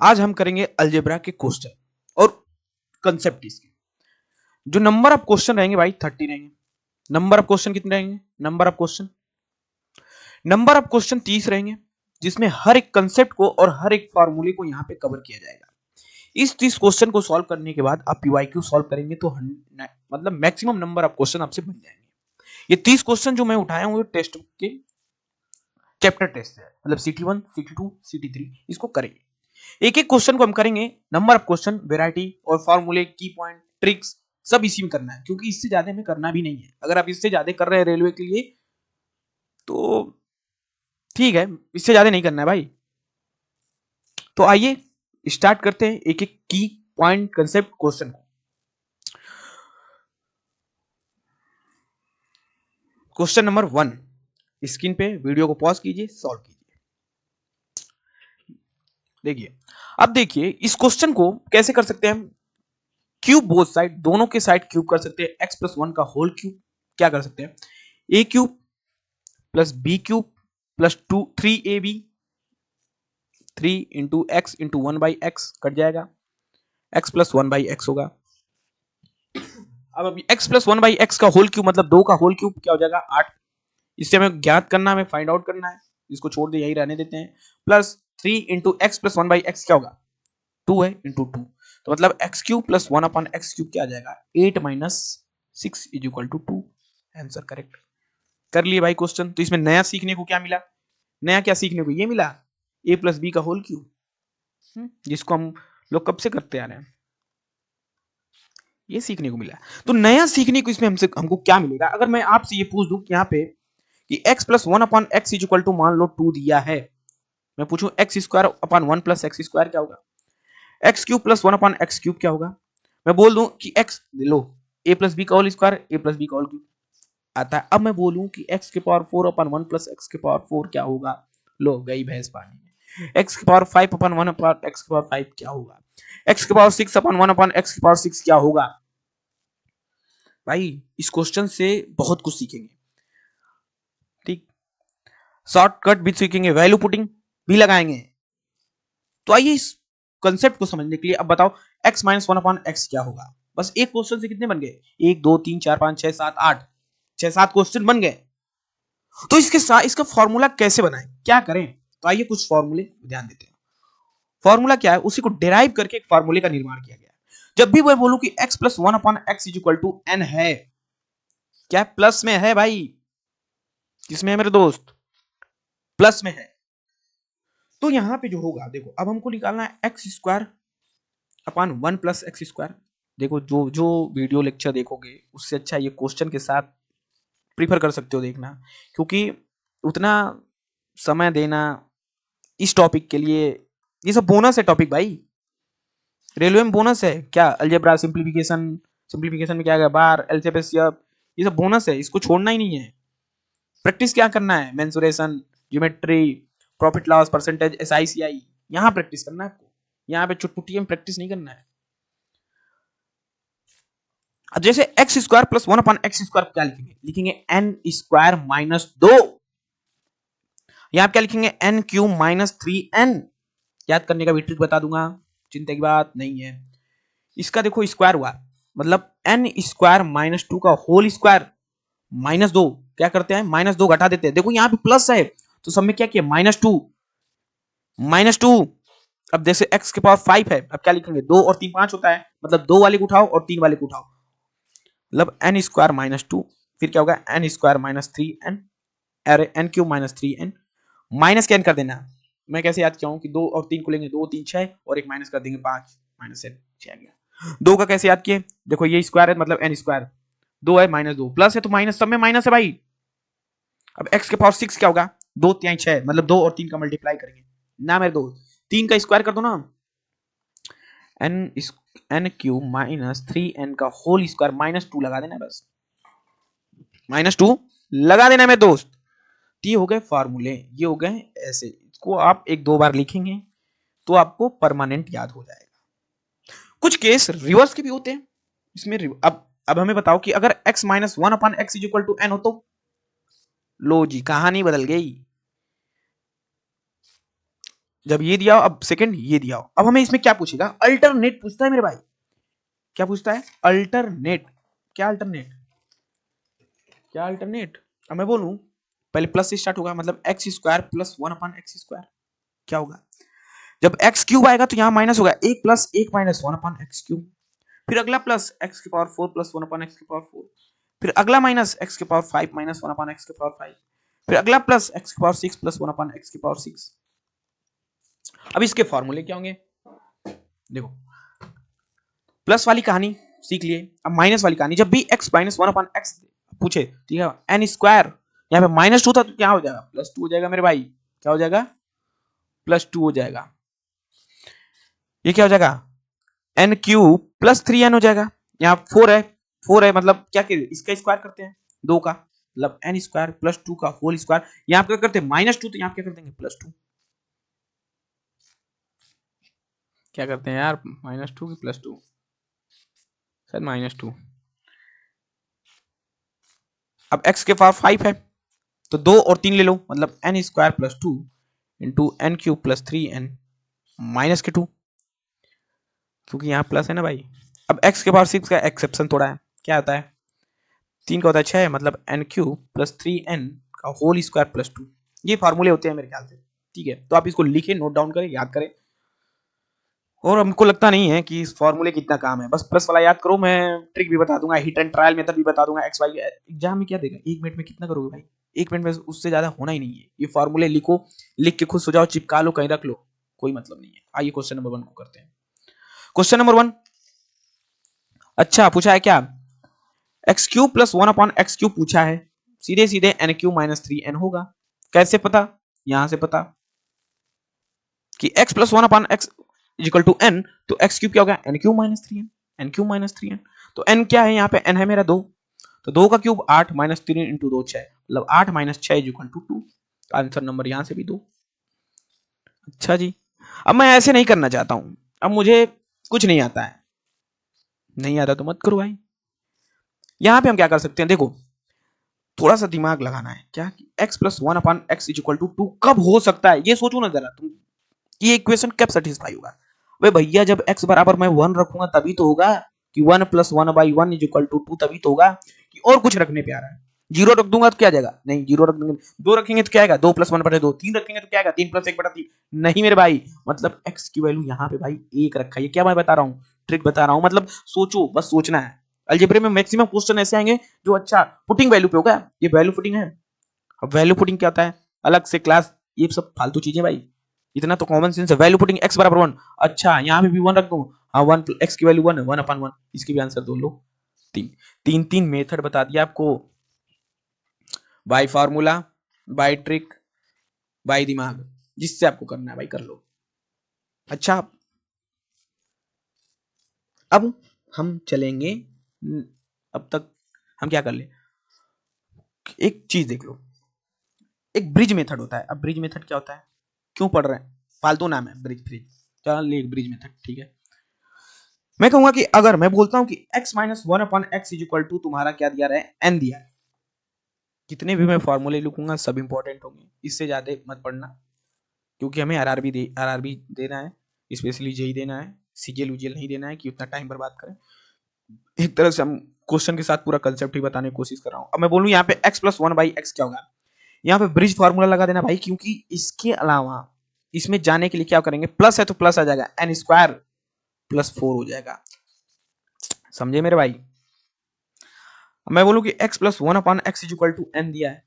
आज हम करेंगे अलजेब्रा के क्वेश्चन और कंसेप्ट इसके। जो नंबर ऑफ क्वेश्चन रहेंगे भाई 30 रहेंगे। नंबर ऑफ क्वेश्चन कितने रहेंगे? नंबर ऑफ क्वेश्चन 30 रहेंगे, जिसमें हर एक कंसेप्ट को और हर एक फॉर्मूले को यहाँ पे कवर किया जाएगा। इस 30 क्वेश्चन को सॉल्व करने के बाद आप पीवाईक्यू सॉल्व करेंगे तो मतलब मैक्सिमम नंबर ऑफ क्वेश्चन आपसे बन जाएंगे। ये 30 क्वेश्चन जो मैं उठाया हूँ टेस्ट के चैप्टर टेस्ट है, मतलब CT1, CT2, CT3 इसको करेंगे। एक एक क्वेश्चन को हम करेंगे, नंबर ऑफ क्वेश्चन, वैरायटी और फॉर्मूले, की पॉइंट, ट्रिक्स सब इसी में करना है, क्योंकि इससे ज्यादा हमें करना भी नहीं है। अगर आप इससे ज्यादा कर रहे हैं रेलवे के लिए तो ठीक है, इससे ज्यादा नहीं करना है भाई। तो आइए स्टार्ट करते हैं एक एक की पॉइंट कंसेप्ट क्वेश्चन को। क्वेश्चन नंबर 1, स्क्रीन पे वीडियो को पॉज कीजिए, सॉल्व कीजिए। देखिए, अब देखिए इस क्वेश्चन को कैसे कर सकते हैं हम। क्यूब बोथ साइड, दोनों के साइड क्यूब कर सकते हैं। x+1 का होल क्यूब क्या कर सकते हैं, a cube plus b cube plus 3ab, 3 into x into 1/x cut जाएगा, x+1/x होगा। अब अभी x+1/x का होल क्यूब मतलब 2 का होल क्यूब क्या हो जाएगा, 8। इससे हमें ज्ञात करना है, हमें फाइंड आउट करना है। इसको छोड़ दे, यही रहने देते हैं। प्लस 3 इंटू x+1/x क्या होगा, 2 है इंटू 2, तो मतलब x cube plus 1/x cube क्या आ जाएगा, 8 - 6 is equal to 2। Answer correct कर लिए भाई क्वेश्चन। तो इसमें नया सीखने को क्या मिला, नया क्या सीखने को ये मिला, a प्लस बी का होल क्यूब, जिसको हम लोग कब से करते आ रहे हैं, ये सीखने को मिला। तो नया सीखने को इसमें हमको क्या मिलेगा। अगर मैं आपसे ये पूछ दूं कि यहाँ पे कि x+1/x इज इक्वल टू मान लो 2 दिया है, मैं पूछूं x² / 1 + x² क्या होगा, x cube plus 1/x cube क्या होगा। मैं बोल दूं कि x लो a प्लस बी का whole square, a plus B का होल क्यूब आता है। अब मैं बोलूं कि x के पावर 4/1 प्लस x के पावर 4 क्या होगा, लो गई भैंस पानी में। x के पावर 5/1 x के पावर 5 क्या होगा, x के पावर 6/1 x के पावर 6 क्या होगा। भाई इस क्वेश्चन से बहुत कुछ सीखेंगे, ठीक। शॉर्टकट भी सीखेंगे, वैल्यू पुटिंग भी लगाएंगे। तो आइए इस कंसेप्ट को समझने के लिए अब बताओ x - 1/x क्या होगा। बस एक क्वेश्चन से कितने बन गए, 1 2 3 4 5 6 7 8, 6 7 क्वेश्चन बन गए। तो इसके साथ इसका फॉर्मूला कैसे बनाएं, क्या करें। तो आइए कुछ फॉर्मूले ध्यान देते हैं। फॉर्मूला क्या है, उसी को डिराइव करके एक फॉर्मूले का निर्माण किया गया। जब भी मैं बोलूं कि x+1/x is equal to n है, क्या प्लस में है भाई, किसमें है मेरे दोस्त, प्लस में है। तो यहां पे जो होगा, देखो अब हमको निकालना है x² / 1 + x²। देखो जो जो वीडियो लेक्चर देखोगे उससे अच्छा ये क्वेश्चन के साथ प्रीफर कर सकते हो देखना, क्योंकि उतना समय देना इस टॉपिक के लिए, ये सब बोनस है टॉपिक भाई। रेलवे में बोनस है क्या, अलजेब्रा, सिंप्लीफिकेशन, सिंप्लीफिकेशन में क्या है, बार, एलसीएस, ये सब बोनस है, इसको छोड़ना ही नहीं है। प्रैक्टिस क्या करना है, mensuration, geometry, profit loss, percentage, SICI, यहां प्रैक्टिस करना है आपको। यहाँ पे चुटपुटिया में प्रैक्टिस नहीं करना है। अब जैसे x² + 1/x² क्या लिखेंगे, लिखेंगे n² - 2। यहां क्या लिखेंगे, n³ - 3n। याद करने का भी ट्रिक बता दूंगा, चिंता की बात नहीं है। इसका देखो स्क्वायर हुआ, मतलब n² - 2 का होल स्क्वायर -2 क्या करते हैं, -2 घटा देते हैं। देखो यहाँ पे प्लस है तो सब में क्या किया, -2। अब जैसे x के पावर 5 है, अब क्या लिखेंगे, 2 और 3 5 होता है, मतलब 2 वाले को उठाओ और 3 वाले को उठाओ, मतलब n² - 2, फिर क्या होगा, n² - 3n, अरे n³ - 3n, माइनस कैन कर देना। मैं कैसे याद किया हूं कि 2 और 3 को लेंगे, 2 3 6 और एक माइनस कर देंगे 5, माइनस 6 गया। 2 का कैसे याद किए, देखो ये स्क्वायर है मतलब n², 2 है -2 प्लस है तो माइनस, सब में माइनस है भाई। अब x के पावर 6 क्या होगा, 2 3 6, मतलब 2 और 3 का मल्टीप्लाई करेंगे ना मेरे दोस्त, 3 का स्क्वायर कर दो ना, n³ - 3n का होल स्क्वायर -2 लगा देना, बस -2 लगा देना मेरे दोस्त। ये हो गए फार्मूले, ये हो गए ऐसे, इसको आप 1 2 बार लिखेंगे तो आपको परमानेंट याद हो जाएगा। कुछ केस रिवर्स के भी होते हैं इसमें। अब हमें बताओ कि अगर x - 1/x is equal to n हो तो, लो जी कहानी बदल गई। जब ये दिया हो, अब सेकंड ये दिया हो, अब हमें इसमें क्या पूछेगा, अल्टरनेट पूछता है मेरे भाई। क्या पूछता है, अल्टरनेट। क्या अल्टरनेट, क्या अल्टरनेट। अब मैं बोलूं, पहले प्लस से स्टार्ट होगा, मतलब एक्स स्क्वायर प्लस 1/x²। क्या होगा, जब एक्स क्यूब आएगा तो यहाँ माइनस होगा, 1 प्लस 1 माइनस 1/x³। फिर अगला प्लस x⁴ प्लस 1/x⁴। फिर अगला माइनस x⁵ माइनस 1/x⁵। फिर अगला प्लस x⁶ प्लस 1/x⁶। अब इसके फॉर्मूले क्या होंगे, देखो प्लस वाली कहानी सीख लिए, अब माइनस वाली कहानी, जब भी x माइनस 1/x पूछे, ठीक है, एन स्क्वायर, यहाँ पे -2 था तो क्या हो जाएगा, +2 हो जाएगा मेरे भाई। क्या हो जाएगा, +2 हो जाएगा। ये क्या हो जाएगा, एन क्यूब प्लस 3n हो जाएगा। यहाँ 4 है, 4 है मतलब क्या करें, इसका स्क्वायर करते हैं, 2 का, मतलब एन स्क्वायर प्लस 2 का होल स्क्वायर। यहाँ क्या करते हैं, -2, तो यहाँ क्या कर देंगे, +2। क्या करते हैं यार, -2 की +2, शायद -2। अब x के पावर 5 है, तो 2 और 3 ले लो, मतलब n square plus 2 into n cube plus 3n minus के 2, क्योंकि यहाँ प्लस है ना भाई। अब x के पावर 6 का एक्सेप्शन थोड़ा है, क्या आता है, 3 का होता है 6, मतलब एन क्यूब प्लस 3n का होल स्क्वायर प्लस 2। ये फार्मूले होते हैं मेरे ख्याल से, ठीक है। तो आप इसको लिखें, नोट डाउन करें, याद करें। और हमको लगता नहीं है कि इस फॉर्मूले कितना काम है, बस प्लस वाला याद करो। मैं ट्रिक भी बता दूंगा, हिट एंड ट्रायल मेथड भी बता दूंगा। एक्स वाई एग्जाम में क्या देगा, 1 मिनट में कितना करोगे भाई, 1 मिनट में उससे ज्यादा होना ही नहीं है। ये फॉर्मूले लिखो, लिख के खुश हो जाओ, चिपका लो, कहीं रख लो, कोई मतलब नहीं है। आइए क्वेश्चन नंबर 1 को करते हैं। क्वेश्चन नंबर 1, अच्छा पूछा है क्या, x³ प्लस 1/x³ पूछा है, सीधे सीधे n³ माइनस 3n होगा। कैसे पता, यहां से पता कि x plus 1/x equal to n, तो x³ क्या होगा, n³ minus 3n, n³ minus 3n। तो n क्या है, यहाँ पे n है मेरा 2, तो 2 का क्यूब 8 माइनस 3 इंटू 2 6, मतलब 8 minus 6 equal to 2। Answer number यहां से भी 2। अच्छा जी, अब मैं ऐसे नहीं करना चाहता हूं, अब मुझे कुछ नहीं आता है, नहीं आता तो मत करो भाई। यहां पे हम क्या कर सकते हैं, देखो थोड़ा सा दिमाग लगाना है, क्या x plus 1/x equal to 2 कब हो सकता है, ये सोचो ना जरा तुम, ये इक्वेशन कब सेटिस्फाई होगा। वे भैया जब x बराबर मैं 1 रखूंगा तभी तो होगा, कि 1 प्लस 1/1 इज इक्वल टू 2, तभी तो होगा, कि और कुछ रखने पे आ रहा है। जीरो रख दूंगा तो क्या जाएगा, नहीं जीरो रख देंगे, 2 रखेंगे तो क्या आएगा, 2 प्लस 1/2, 3 रखेंगे तो क्या आएगा, 3 प्लस 1/3। नहीं मेरे भाई, मतलब x की वैल्यू यहाँ पे भाई 1 रखा है, क्या मैं बता रहा हूँ, ट्रिक बता रहा हूँ, मतलब सोचो, बस सोचना है। अलजेब्रे में मैक्सिमम क्वेश्चन ऐसे आएंगे जो अच्छा पुटिंग वैल्यू पे होगा, ये वैल्यू पुटिंग है। अब वैल्यू पुटिंग क्या होता है, अलग से क्लास, ये सब फालतू चीजें भाई, इतना तो कॉमन सेंस है। वैल्यू पुटिंग x बराबर 1, अच्छा यहाँ पे भी 1 रख दूं, हाँ 1, x की वैल्यू 1 है, 1/1, इसकी भी आंसर दो लो। तीन तीन तीन मेथड बता दिया आपको, by formula, by trick, by दिमाग, जिससे आपको करना है भाई कर लो। अच्छा अब हम चलेंगे, अब तक हम क्या कर ले, एक चीज देख लो, एक ब्रिज मेथड होता है। अब ब्रिज मेथड क्या होता है, क्यों पढ़ रहे हैं, फालतू नाम है ब्रिज, ब्रिज चल ले ब्रिज मेथड, ठीक है। मैं कहूंगा कि अगर मैं बोलता हूं कि x minus 1/x is equal to तुम्हारा क्या दिया रहा है, n दिया है, कितने भी मैं फॉर्मूले लिखूंगा सब इंपॉर्टेंट होंगे, इससे ज्यादा मत पढ़ना, क्योंकि हमें आरआरबी देना है, स्पेशली जेई देना है, सीजीएल यूजीएल नहीं देना है कि उतना टाइम बर्बाद करें। एक तरह से हम क्वेश्चन के साथ पूरा कंसेप्ट ही बताने की कोशिश कर रहा हूं। अब मैं बोलूं यहाँ पे x प्लस 1/x क्या होगा, यहाँ पे ब्रिज फार्मूला लगा देना भाई, क्योंकि इसके अलावा इसमें जाने के लिए क्या करेंगे, प्लस है तो प्लस आ जाएगा, n स्क्वायर प्लस 4 हो जाएगा, समझे मेरे भाई। मैं बोलूं कि x plus 1/x is equal to n दिया है,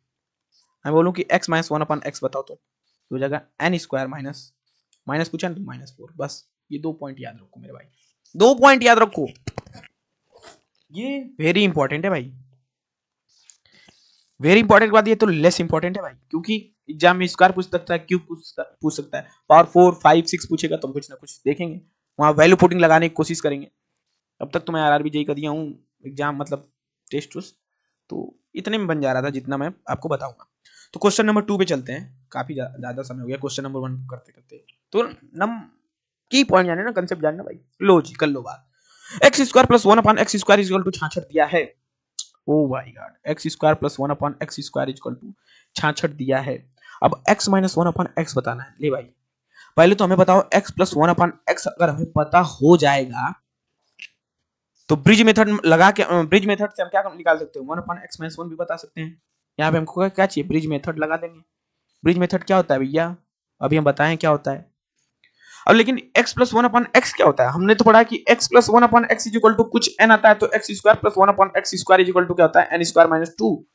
मैं बोलूं कि x माइनस 1/x बताओ तो हो जाएगा n स्क्वायर माइनस, माइनस पूछा ना तो -4, बस ये 2 पॉइंट याद रखो मेरे भाई, 2 पॉइंट याद रखो, ये वेरी इंपॉर्टेंट है भाई, वेरी इंपॉर्टेंट के बाद ये तो लेस इंपॉर्टेंट है भाई, क्योंकि एग्जाम में स्क्वायर पूछ सकता है, क्यूब पूछ सकता है, पावर 4 5 6 पूछेगा तो कुछ ना कुछ देखेंगे, वहां वैल्यू पुटिंग लगाने की कोशिश करेंगे। अब तक तो मैं आरआरबी जेई का दिया हूँ एग्जाम, मतलब टेस्ट उस, तो इतने में बन जा रहा था जितना मैं आपको बताऊंगा। तो क्वेश्चन नंबर 2 पे चलते हैं, काफी ज्यादा समय हो गया क्वेश्चन नंबर 1 करते करते, तो नम की पॉइंट जाने ना, कंसेप्ट जानना भाई, लो जी कर लो बात। X square plus 1/x square is equal to 66 दिया है, oh my god, x square plus 1/x square is equal to 66 दिया है। अब x माइनस 1/x बताना है, ले भाई पहले तो हमें बताओ x plus one upon x अगर हमें पता हो जाएगा तो ब्रिज मेथड लगा के ब्रिज मेथड से हम क्या निकाल सकते हैं, one upon x minus one भी बता सकते हैं। यहाँ पे हमको क्या चाहिए, ब्रिज मेथड लगा देंगे। ब्रिज मेथड क्या होता है भैया, अभी हम बताएं क्या होता है। अब लेकिन x plus one upon x क्या होता है, हमने तो पढ़ा कि x plus one upon x is equal to कुछ n आता है, तो x square plus one upon x square is equal to क्या होता है, एन स्क्वायर माइनस टू।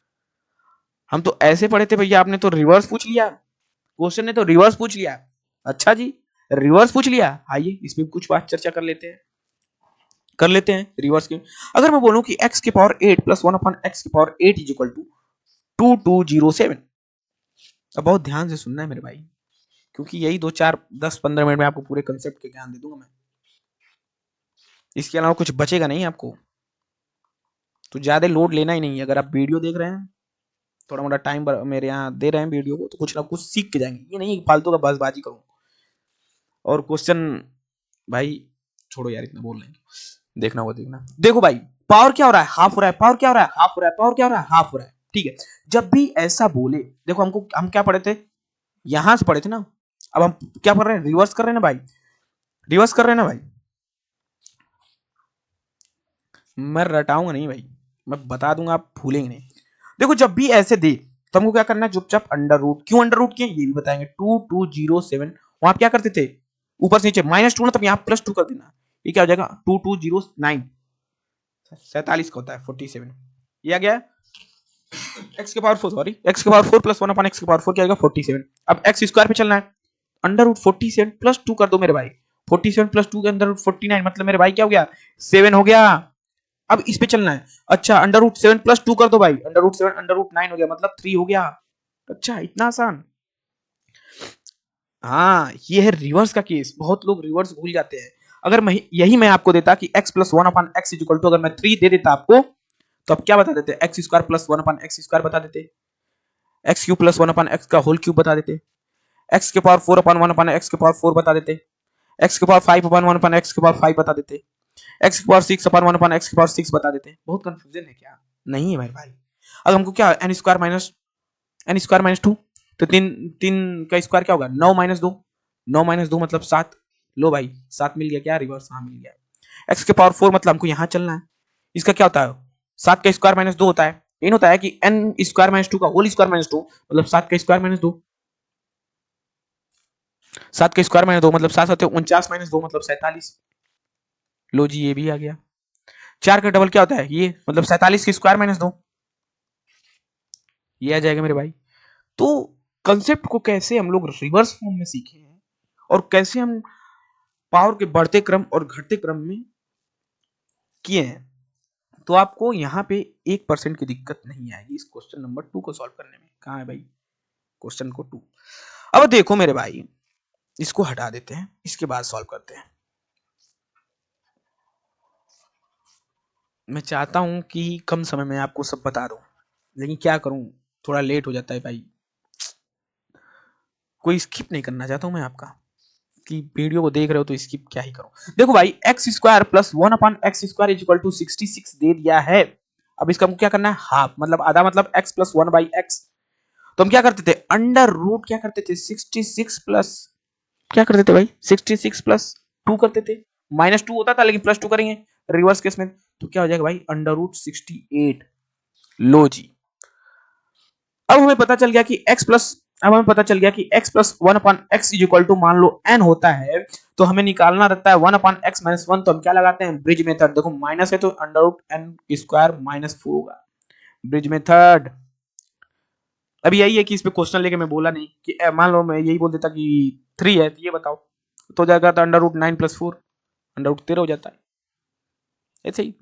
हम तो ऐसे पढ़े थे भैया, आपने तो रिवर्स पूछ लिया, क्वेश्चन ने तो रिवर्स पूछ लिया। अच्छा जी, रिवर्स पूछ लिया, आइए इसमें कुछ बात चर्चा कर लेते हैं रिवर्स की। अगर मैं बोलूं कि x के power 8 plus one upon x के पावर 8 इज इक्वल टू 2207। अब बहुत ध्यान से सुनना है मेरे भाई, क्योंकि यही 2 4 10 15 मिनट में आपको पूरे कंसेप्ट के ज्ञान दे दूंगा मैं, इसके अलावा कुछ बचेगा नहीं आपको। तो ज्यादा लोड लेना ही नहीं है, अगर आप वीडियो देख रहे हैं थोड़ा मोटा टाइम मेरे यहाँ दे रहे हैं वीडियो को, तो कुछ ना कुछ सीख के जाएंगे, ये नहीं फालतू का बसबाजी करूँ। और क्वेश्चन भाई छोड़ो यार, इतना बोल रहे हैं, देखना होगा देखना। देखो भाई पावर क्या हो रहा है, हाफ हो रहा है, पावर क्या हो रहा है, हाफ हो रहा है, पावर क्या हो रहा है, हाफ हो रहा है। ठीक है, जब भी ऐसा बोले, देखो हम क्या पढ़े थे, यहां से पढ़े थे ना, अब हम क्या कर रहे हैं, रिवर्स कर रहे हैं ना भाई, रिवर्स कर रहे हैं ना भाई। मैं रटाऊंगा नहीं भाई, मैं बता दूंगा, आप भूलेंगे नहीं। देखो जब भी ऐसे दे तो हमको क्या करना है, चुपचाप अंडर रूट, क्यों अंडर रूट किए ये भी बताएंगे। 2207 वहां क्या करते थे, ऊपर से नीचे माइनस टू ना, तब यहाँ प्लस टू कर देना, ये क्या हो जाएगा 2209, 47 का होता है 47, ये आ गया एक्स के पावर फोर, सॉरी एक्स के power four plus one upon x के पावर फोर क्या आएगा 47। अब एक्स स्क्वायर पे चलना है, अंडर रूट 47 प्लस टू कर दो मेरे भाई, 47 प्लस टू के अंदर रूट 49, मतलब मेरे भाई क्या हो गया 7 हो गया। अब इस पे चलना है, अच्छा अंडर रूट 7 प्लस टू कर दो भाई, अंडर रूट 7 अंडर रूट 9 हो गया, मतलब 3 हो गया। अच्छा इतना आसान। हाँ ये है रिवर्स का केस, बहुत लोग रिवर्स भूल जाते हैं। अगर मैं आपको देता कि x plus one upon x is equal to, अगर मैं 3 दे देता आपको, तो आप क्या बता देते, x square plus one upon x square बता देते, x cube plus one upon x का होल क्यूब बता देते, एक्स के पावर फोर अपन वन अपन एक्स के पावर फोर बता देते, एक्स के पावर फाइव अपन वन अपन एक्स के पावर फाइव बता देते, एक्स के पावर सिक्स अपन वन अपन एक्स के पावर सिक्स बता देते। बहुत कंफ्यूजन है क्या, नहीं है भाई भाई। अब हमको क्या, एन स्क्वायर माइनस टू, तो तीन तीन का स्क्वायर क्या होगा, 9 - 2, 9 - 2 मतलब 7, लो भाई 7 मिल गया क्या, रिवर्स हाँ मिल गया। एक्स के पावर फोर मतलब हमको यहाँ चलना है, इसका क्या होता है 7 का स्क्वायर माइनस 2 होता है, ये होता है कि एन स्क्वायर माइनस टू का होल स्क्वायर माइनस टू, मतलब 7 का स्क्वायर माइनस 2, 7 का स्क्वायर माइनस 2 मतलब 7 होते 49 माइनस 2 मतलब 47, लो जी ये भी आ गया। 4 का डबल क्या होता है ये, मतलब 47 का स्क्वायर माइनस 2, ये आ जाएगा मेरे भाई। तो कंसेप्ट को कैसे हम लोग रिवर्स फॉर्म में सीखे हैं, और कैसे हम पावर के बढ़ते क्रम और घटते क्रम में किए हैं, तो आपको यहाँ पे 1% की दिक्कत नहीं आएगी इस क्वेश्चन नंबर 2 को सॉल्व करने में। कहाँ है भाई क्वेश्चन को 2। अब देखो मेरे भाई, इसको हटा देते हैं, इसके बाद सॉल्व करते हैं। मैं चाहता हूं कि कम समय में आपको सब बता दूं, लेकिन क्या करूं, थोड़ा लेट हो जाता है भाई। कोई स्किप नहीं करना चाहता हूं मैं आपका, कि वीडियो को देख रहे हो तो स्किप क्या ही करूं। देखो भाई x square plus one upon x square is equal to 66 दे दिया है। अब इसका हमको क्या करना है, हाफ मतलब आधा, मतलब x plus one by x. तो हम क्या करते थे, अंडर रूट क्या करते थे 66 प्लस क्या करते थे भाई 66 प्लस टू करते थे, माइनस टू होता था लेकिन प्लस टू करेंगे रिवर्स केस में, तो क्या हो जाएगा भाई अंडर रूट 68। लो जी, अब हमें पता चल गया कि x प्लस, अब हमें पता चल गया कि x plus one upon x is equal to मान लो n होता है, तो हमें निकालना रहता है one upon x minus one, तो हम क्या लगाते हैं ब्रिज मेथड। देखो माइनस है तो under root n square minus four होगा, ब्रिज मेथड। अब यही है कि इस पे क्वेश्चन लेके मैं बोला नहीं कि मान लो मैं यही बोल देता कि 3 है तो ये बताओ, तो हो जाएगा तो under root 9 plus 4, under root 13 हो जाता है ऐसे ही।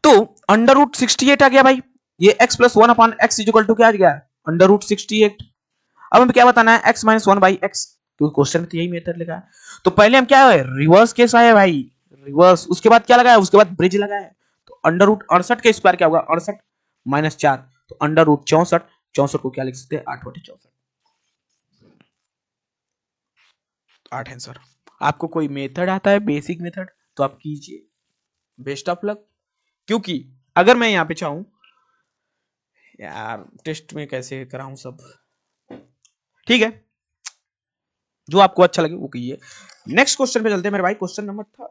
तो अंडर रूट 68 आ गया भाई, ये x plus one upon x is equal to क्या आ गया अंडर रूट 68। अब हमें क्या बताना है x minus one by x, क्योंकि क्वेश्चन में तो यही मेथड लिखा है। तो पहले हम क्या है रिवर्स केस आया भाई, रिवर्स, उसके बाद क्या लगाया, उसके बाद ब्रिज लगाया। तो अंडर रूट 68 का स्क्वायर क्या होगा 68 माइनस 4, तो अंडर रूट 64, 64 को क्या लिख सकते हैं 8 बटे 64, 8 आंसर। आपको कोई मेथड आता है बेसिक मेथड तो आप कीजिए, बेस्ट ऑफ लक। क्योंकि अगर मैं यहाँ पे चाहूं, यार टेस्ट में कैसे कराऊं सब, ठीक है जो आपको अच्छा लगे वो कीजिए। नेक्स्ट क्वेश्चन पे चलते हैं मेरे भाई, क्वेश्चन नंबर थर्ड।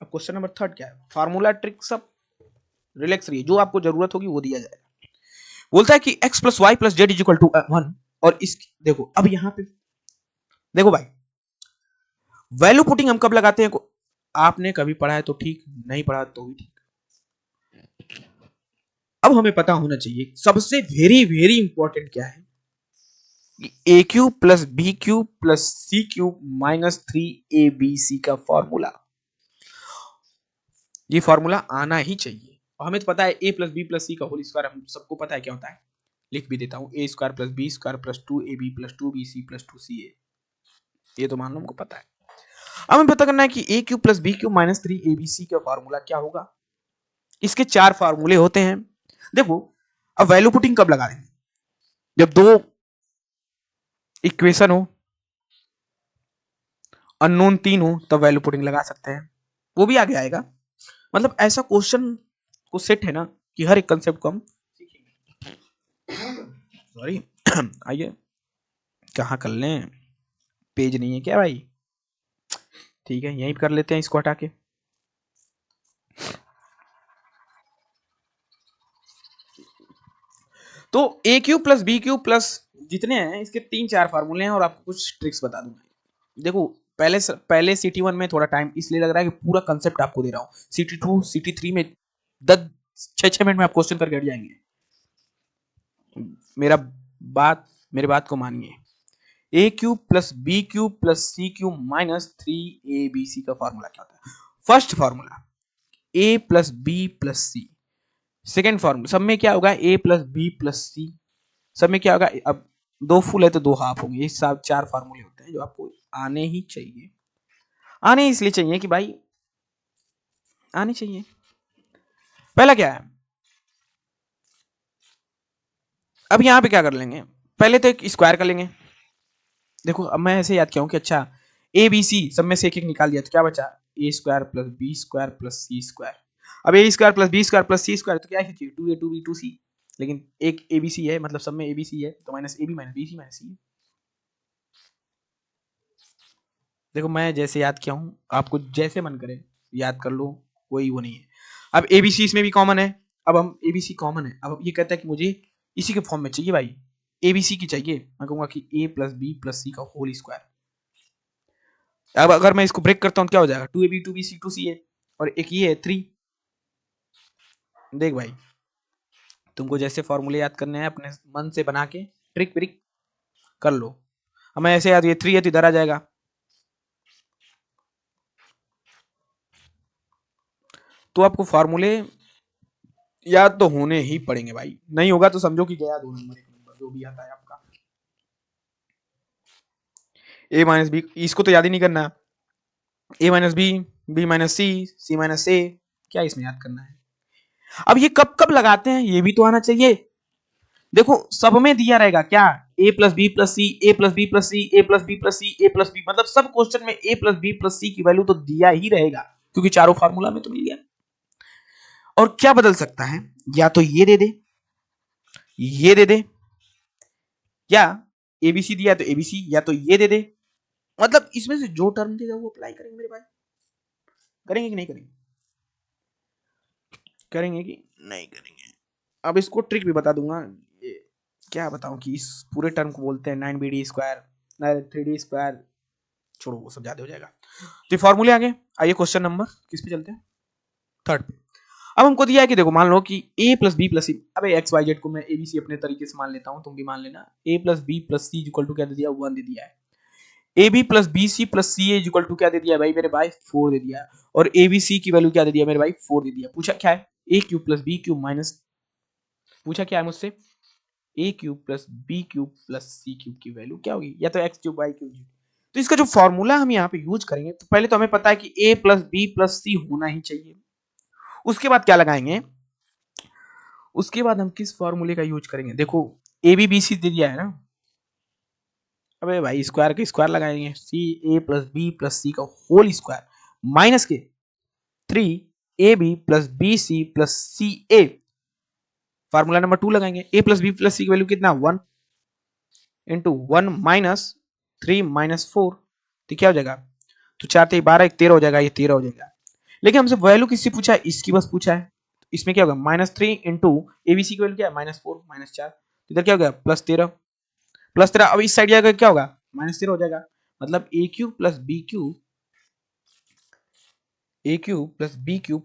अब क्वेश्चन नंबर थर्ड क्या है, फार्मूला ट्रिक सब रिलैक्स रहिए, जो आपको जरूरत होगी वो दिया जाएगा। बोलता है कि x plus y plus z is equal to 1, और इस देखो अब यहां पे देखो भाई, वैल्यू पुटिंग हम कब लगाते हैं, आपने कभी पढ़ा है तो ठीक, नहीं पढ़ा तो भी ठीक। अब हमें पता होना चाहिए सबसे वेरी वेरी इंपॉर्टेंट क्या है, A cube plus B cube plus C cube minus 3abc का फॉर्मूला, ये फॉर्मूला आना ही चाहिए। और हमें तो पता है A plus B plus C का होल स्क्वायर, हम सबको पता है क्या होता है, लिख भी देता हूं, A square plus B square plus 2ab plus 2bc plus 2ca, ये तो मान लो हमको पता है। अब हमें पता करना है कि A cube plus B cube minus 3abc का फॉर्मूला क्या होगा। इसके 4 फॉर्मूले होते हैं। देखो अब वैल्यू पुटिंग कब लगा देंगे, जब दो इक्वेशन हो, अननोन 3 हो, तब वैल्यू पुटिंग लगा सकते हैं, वो भी आगे आएगा। मतलब ऐसा क्वेश्चन को सेट है ना कि हर एक कंसेप्ट को हम सॉरी आइए, कहाँ कर लें, पेज नहीं है क्या भाई, ठीक है यहीं कर लेते हैं इसको हटा के। तो A cube plus B cube plus जितने हैं इसके 3-4 फार्मूले हैं, और आपको कुछ ट्रिक्स बता दूंगा। देखो पहले CT1 में थोड़ा टाइम इसलिए लग रहा है कि पूरा कंसेप्ट आपको दे रहा हूँ, CT2 CT3 में 10-6 मिनट में आप क्वेश्चन करके हट जाएंगे। मेरे बात को मानिए, A cube plus B cube plus C cube minus 3abc का फॉर्मूला क्या होता है। First formula A plus B plus C, second formula सब में क्या होगा, A plus B plus C, सब में क्या होगा, अब 2 फुल है तो 2 हाफ होंगे, ये सब 4 फार्मूले होते हैं जो आपको आने ही चाहिए। आने इसलिए चाहिए कि भाई आने चाहिए। पहला क्या है, अब यहां पे क्या कर लेंगे, पहले तो एक स्क्वायर कर लेंगे। देखो अब मैं ऐसे याद किया हूं कि अच्छा ए बी सी सब में से एक एक निकाल दिया तो क्या बचा, A square plus B square plus C square. अब A square plus B square plus C square तो क्या है, 2a 2b 2c, लेकिन एक ए बी सी है, मतलब सब में ए बी सी है, तो minus A B minus B C minus C. देखो मैं जैसे याद किया हूं, आपको जैसे मन करे याद कर लो, कोई वो नहीं है। अब ए बी सी इसमें भी कॉमन है, अब हम ए बी सी कॉमन है, अब ये कहता है कि मुझे इसी के फॉर्म में चाहिए भाई, ए बी सी की चाहिए, मैं कहूंगा कि ए प्लस बी प्लस सी का होल स्क्वायर। अब अगर मैं इसको ब्रेक करता हूं तो क्या हो जाएगा, 2ab 2bc 2ca, और एक ये है 3। देख भाई तुमको जैसे फॉर्मूले याद करने हैं अपने मन से बना के ट्रिक व्रिक कर लो। हमें ऐसे याद, ये 3 है तो इधर आ जाएगा, तो आपको फॉर्मूले याद तो होने ही पड़ेंगे भाई, नहीं होगा तो समझो कि गया 2 नंबर 1 नंबर जो भी आता है आपका। ए माइनस बी इसको तो याद ही नहीं करना, ए माइनस बी, बी माइनस सी, सी माइनस ए, क्या इसमें याद करना है। अब ये कब कब लगाते हैं ये भी तो आना चाहिए। देखो सब में दिया रहेगा क्या, A plus B plus C, A plus B plus C, A plus B plus C, A plus B, मतलब सब क्वेश्चन में a plus B plus C की वैल्यू तो दिया ही रहेगा, क्योंकि चारों फार्मूला में तो मिल गया। और क्या बदल सकता है, या तो ये दे दे, ये दे दे, या एबीसी दिया तो एबीसी, या तो ये दे दे, मतलब इसमें से जो टर्म देगा वो अप्लाई करेंगे मेरे भाई। करेंगे कि नहीं करेंगे, करेंगे कि नहीं करेंगे। अब इसको ट्रिक भी बता दूंगा, ये क्या बताऊं कि इस पूरे टर्म को बोलते हैं 9bd स्क्वायर, 3d स्क्वायर, छोड़ो वो सब ज्यादा हो जाएगा। तो फॉर्मूले आगे आइए, क्वेश्चन नंबर किस पे चलते हैं, थर्ड पे। अब हमको दिया है कि देखो मान लो कि a प्लस बी प्लस सी, अब एक्स वाई जेड को मैं एबीसी अपने तरीके से मान लेता हूं, तुम भी मान लेना, a plus B plus c equal to क्या दे दिया, 1 दे दिया है। A b plus B C plus c equal to क्या दे दिया भाई मेरे भाई, 4 दे दिया है। और ए बी सी की वैल्यू क्या दे दिया मेरे भाई, 4 दे दिया। पूछा क्या है, A cube plus B cube minus, पूछा क्या है मुझसे, A cube plus B cube plus C cube की वैल्यू क्या होगी, या तो एक्स क्यूब वाई क्यूब। तो इसका जो फॉर्मूला हम यहाँ पे यूज करेंगे, तो पहले तो हमें पता है कि ए प्लस बी प्लस सी होना ही चाहिए। उसके बाद क्या लगाएंगे, उसके बाद हम किस फॉर्मूले का यूज करेंगे, देखो ए बी बी सी दे दिया है ना, अबे भाई स्क्वायर के स्क्वायर लगाएंगे, C A plus B plus C का होल स्क्वायर माइनस के 3ab plus B C plus C A, formula number 2 लगाएंगे, A plus B plus C की वैल्यू कितना, 1 इंटू 1 माइनस 3 माइनस 4, तो क्या हो जाएगा, तो 4 3 12 13 हो जाएगा, ये 13 हो जाएगा। लेकिन हमसे वैल्यू किससे पूछा है, इसकी बस पूछा है। इसमें क्या होगा -3 इंटू एबीसी की वैल्यू क्या है -4 -4, इधर क्या हो गया +13 अब इस साइड जाएगा क्या होगा -13 हो जाएगा। मतलब A cube plus B cube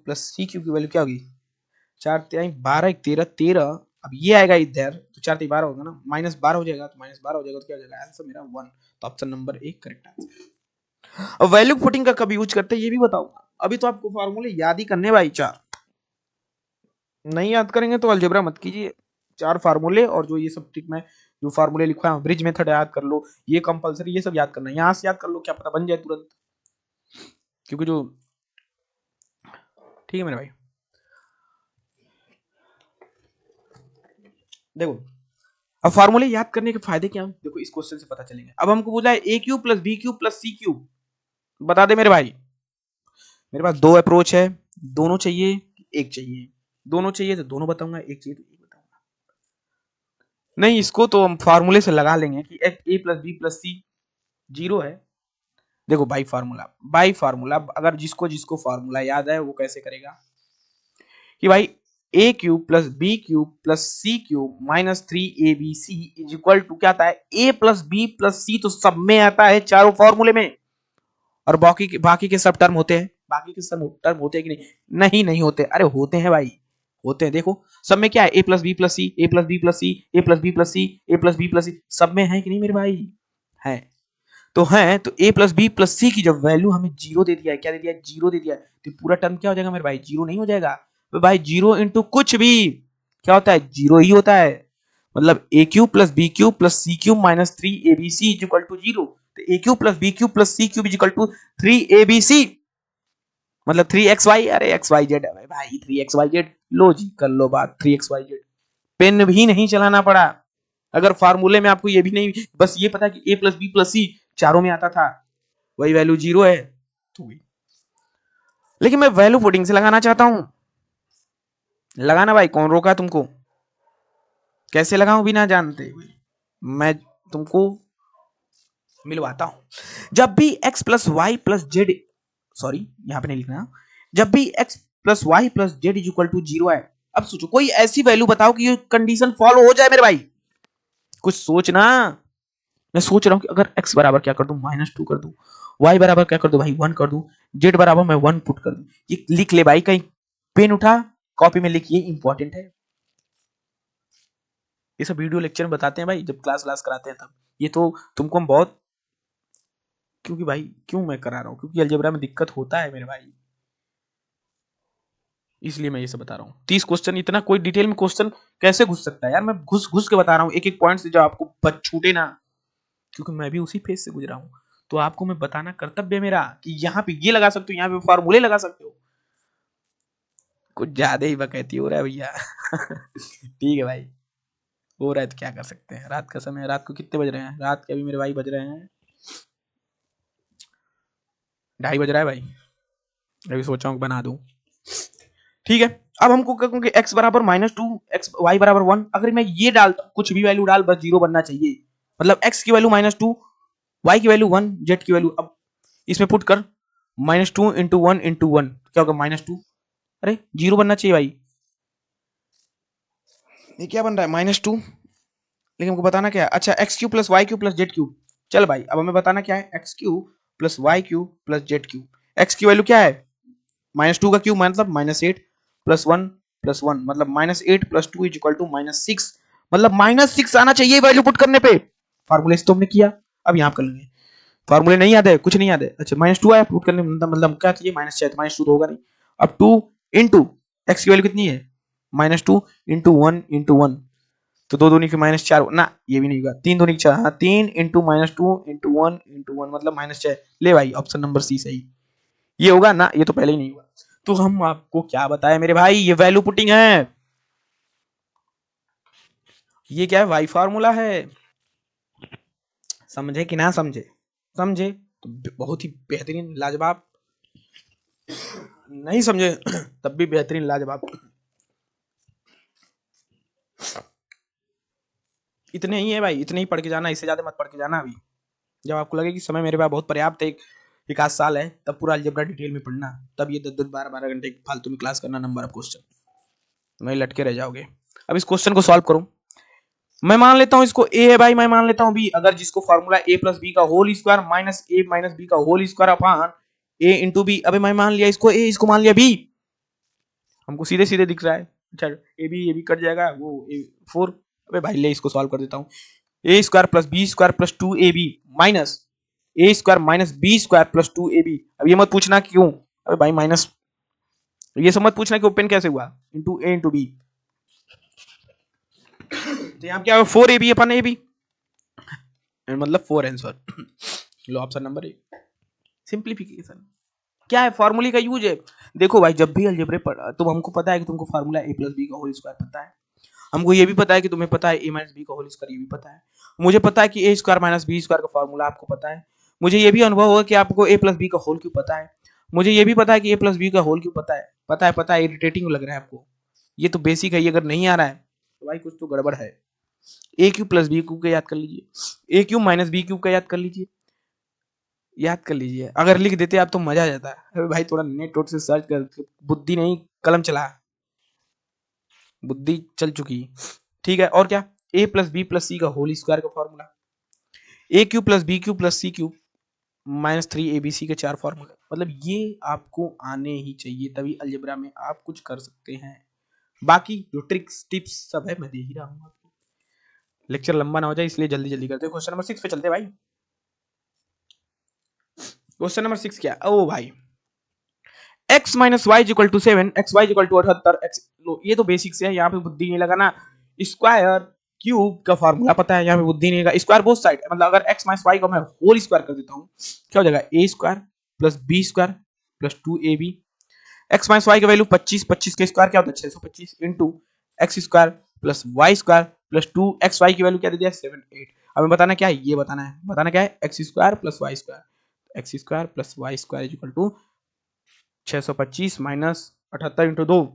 plus C cube की वैल्यू क्या होगी 4 3 12 13 13। अब ये आएगा इधर तो 4 3 12 होगा ना, -12 हो जाएगा, तो -12 हो जाएगा तो क्या हो जाएगा आंसर मेरा 1। तो ऑप्शन नंबर 1 करेक्ट आंसर। अब वैल्यू पुटिंग का कब यूज करते हैं ये भी बताऊंगा, अभी तो आपको फार्मूले याद ही करने भाई। 4 नहीं याद करेंगे तो अलजेब्रा मत कीजिए। 4 फार्मूले और जो ये सब ट्रिक में जो फार्मूले लिखा है, ब्रिज मेथड याद कर लो, ये कंपलसरी, ये सब याद करना है, यहाँ से याद कर लो, क्या पता बन जाए तुरंत। क्योंकि जो ठीक है मेरे भाई, देखो अब फार्मूले याद करने के फायदे क्या हैं देखो इस क्वेश्चन से पता चलेंगे। अब हमको बोला है A cube plus B cube plus C cube, बता दे मेरे भाई। मेरे पास 2 अप्रोच है, दोनों चाहिए, एक चाहिए, दोनों चाहिए तो दोनों बताऊंगा, एक चाहिए तो एक बताऊंगा। नहीं इसको तो हम फार्मूले से लगा लेंगे कि ए प्लस बी प्लस सी 0 है। देखो बाई फार्मूला अगर जिसको जिसको फार्मूला याद है वो कैसे करेगा कि भाई A cube plus B cube plus C cube -3abc is equal to क्या आता है A plus B plus C, तो सब में आता है चारों फॉर्मूले में। और बाकी के सब टर्म होते हैं, बाकी के सब टर्म होते हैं कि नहीं, नहीं नहीं होते, अरे होते हैं भाई, होते हैं। देखो सब में क्या है A plus B plus C, A plus B plus C, A plus B plus C, A plus B plus C, सब में है कि नहीं मेरे भाई, है। तो है तो ए प्लस बी प्लस सी की जब वैल्यू हमें 0 दे दिया है, क्या दे दिया है 0 दे दिया है, तो पूरा टर्म क्या हो जाएगा मेरे भाई 0 नहीं हो जाएगा। तो भाई 0 इंटू कुछ भी क्या होता है 0 ही होता है। मतलब A cube plus B cube plus C cube -3abc is equal to 0। तो A cube plus B cube plus C cube is equal to 3abc, मतलब 3xy, अरे xyz है भाई 3xyz, लो जी कर लो बात 3xyz। पेन भी नहीं चलाना पड़ा, अगर फार्मूले में आपको ये भी नहीं, बस ये पता कि ए प्लस बी प्लस सी चारों में आता था, वही वैल्यू 0 है तो भी। लेकिन मैं वैल्यू पुटिंग से लगाना चाहता हूं, लगाना भाई, कौन रोका तुमको, कैसे लगाऊं बिना जानते हुए, मैं तुमको मिलवाता हूं। जब भी x plus y plus z, sorry यहां पे नहीं लिखना, जब भी x plus y plus z is equal to 0 है, अब सोचो कोई ऐसी वैल्यू बताओ कि ये कंडीशन फॉलो हो जाए मेरे भाई, कुछ सोचना। मैं सोच रहा हूं कि अगर x बराबर क्या कर दूं -2 कर दूं, y बराबर क्या कर दूं भाई 1 कर दूं, z बराबर मैं 1 पुट कर दूं, ये लिख ले भाई, कहीं पेन उठा कॉपी में लिखिए, इंपॉर्टेंट है। ये सब वीडियो लेक्चर में बताते हैं भाई, जब क्लास कराते हैं तब, ये तो तुमको हम बहुत, क्योंकि भाई क्यों मैं करा रहा हूं, क्योंकि अलजेब्रा में दिक्कत होता है मेरे भाई, इसलिए मैं ये सब बता रहा हूँ। 30 क्वेश्चन, इतना कोई डिटेल में क्वेश्चन कैसे घुस सकता है यार, मैं घुस घुस के बता रहा हूँ एक एक पॉइंट से, जो आपको छूटे ना, क्योंकि मैं भी उसी फेज से गुजरा हूँ। तो आपको मैं बताना कर्तव्य मेरा कि यहाँ पे ये लगा सकते हो, यहाँ पे फार्मूले लगा सकते हो। कुछ ज्यादा ही बकैती हो रहा है भैया ठीक है भाई, हो रहा है तो क्या कर सकते हैं, रात का समय, रात को कितने बज रहे हैं, रात के अभी मेरे भाई बज रहे हैं 2:30 बज रहा है भाई, अभी सोचा हूँ बना दूं। ठीक है, अब हमको क्या कहूंगे x बराबर -2, x y बराबर 1, अगर मैं ये डालता कुछ भी वैल्यू डाल, बस 0 बनना चाहिए, मतलब x की वैल्यू -2, y की वैल्यू 1, z की वैल्यू, अब इसमें पुट कर -2 इंटू 1 इंटू 1 क्या होगा -2, अरे 0 बनना चाहिए भाई, ये क्या बन रहा है -2, लेकिन हमको बताना क्या है, अच्छा x cube plus Y cube plus Z cube, चल भाई अब हमें बताना क्या है, x cube plus Y cube plus Z cube, x की वैल्यू क्या है -2 का क्यूब मतलब -8 प्लस वन मतलब -8 प्लस 2 इज इक्वल टू -6, मतलब -6 आना चाहिए वैल्यू पुट करने पे। फार्मूले से तो हमने किया, अब यहाँ कर लेंगे, फार्मूले नहीं याद है, कुछ नहीं याद है, अच्छा -2 आया पुट करने, मतलब क्या चाहिए -6, तो -2 तो होगा नहीं। अब 2 इंटू एक्स की वैल्यू कितनी है -2 इंटू 1 इंटू 1, तो 2 दूनी के -4 ना, ये भी नहीं होगा, 3 दूनी के 4, हाँ 3 इंटू -2 इंटू 1 इंटू 1 मतलब -6, ले भाई ऑप्शन नंबर सी सही, ये होगा ना, ये तो पहले ही नहीं हुआ। तो हम आपको क्या बताए मेरे भाई, ये वैल्यू पुटिंग है, ये क्या है वाई फार्मूला है, समझे कि ना समझे, समझे तो बहुत ही बेहतरीन लाजवाब, नहीं समझे तब भी बेहतरीन लाजवाब। इतने ही है भाई, इतने ही पढ़ के जाना, इससे ज्यादा मत पढ़ के जाना अभी। जब आपको लगे कि समय मेरे पास बहुत पर्याप्त है, एक आध साल है, तब पूरा अलजेब्रा डिटेल में पढ़ना, तब ये 10-10 12-12 घंटे फालतू में क्लास करना, नंबर ऑफ क्वेश्चन वही लटके रह जाओगे। अब इस क्वेश्चन को सॉल्व करो। मैं मान लेता हूं इसको ए है भाई, मैं मान लेता हूं बी। अगर जिसको फॉर्मूला ए प्लस बी का होल स्क्वायर माइनस ए माइनस बी का होल स्क्वायर अपॉन ए इंटू बी, अबे मैं मान लिया इसको ए, इसको मान लिया बी, हमको सीधे सीधे दिख रहा है। अच्छा ए बी कट जाएगा, वो ए 4। अबे भाई ले इसको सॉल्व कर देता हूँ। A square plus B square plus 2ab minus A square minus B square plus 2ab। अब ये मत पूछना क्यों, अबे भाई माइनस, ये सब मत पूछना कि ओपन कैसे हुआ, इंटू ए इंटू बी। तो यहाँ क्या होगा 4ab अपन ए बी, मतलब 4 answer. Low option number A. Simplification क्या है, फॉर्मूले का यूज है। देखो भाई जब भी अलजेब्रे पढ़ा तो हमको पता है कि तुमको फार्मूला ए प्लस बी का होल स्क्वायर पता है, हमको ये भी पता है कि तुम्हें पता है ए माइनस बी का होल स्क्वायर, ये भी पता है। मुझे पता है कि A square minus B square का फॉर्मूला आपको पता है। मुझे ये भी अनुभव होगा कि आपको ए प्लस बी का होल क्यों पता है। मुझे ये भी पता है कि ए प्लस बी का होल क्यों पता है। पता है इरिटेटिंग लग रहा है आपको, ये तो बेसिक है, ये अगर नहीं आ रहा है तो भाई कुछ तो गड़बड़ है। A cube plus B cube का याद कर लीजिए, ए क्यूब माइनस बी क्यूब का याद कर लीजिए, याद कर लीजिए। अगर लिख देते आप तो मजा आ जाता है। अरे भाई थोड़ा नेट वोट से सर्च कर, बुद्धि नहीं कलम चला, बुद्धि चल चुकी। ठीक है, और क्या, A plus B plus C का होल स्क्वायर का formula, A cube plus B cube plus C cube minus 3abc के 4 फॉर्मूला। मतलब ये आपको आने ही चाहिए, तभी अलजेब्रा में आप कुछ कर सकते हैं। बाकी जो ट्रिक्स टिप्स सब है मैं दे ही रहा हूँ आपको। लेक्चर लंबा ना हो जाए इसलिए जल्दी जल्दी करते हैं। क्वेश्चन नंबर 6 पे चलते हैं भाई। क्वेश्चन नंबर 6 क्या, ओ भाई x minus y equal to 7, x y equal to 78 x, लो ये तो बेसिक से है, यहाँ पे बुद्धि नहीं लगाना। स्क्वायर क्यूब का फार्मूला पता है, यहाँ पे बुद्धि नहीं लगा। स्क्वायर बोथ साइड, मतलब अगर x माइनस वाई को मैं होल स्क्वायर कर देता हूँ क्या हो जाएगा, A square plus B square plus 2ab। x minus Y का वैल्यू 25, 25 का स्क्वायर क्या होता है 625 into X square plus Y square plus 2xy की वैल्यू क्या दे दिया 7 8। अब बताना क्या है, ये बताना है, बताना क्या है, x square plus Y square, x square plus Y square equal to 625 minus 78 into 2।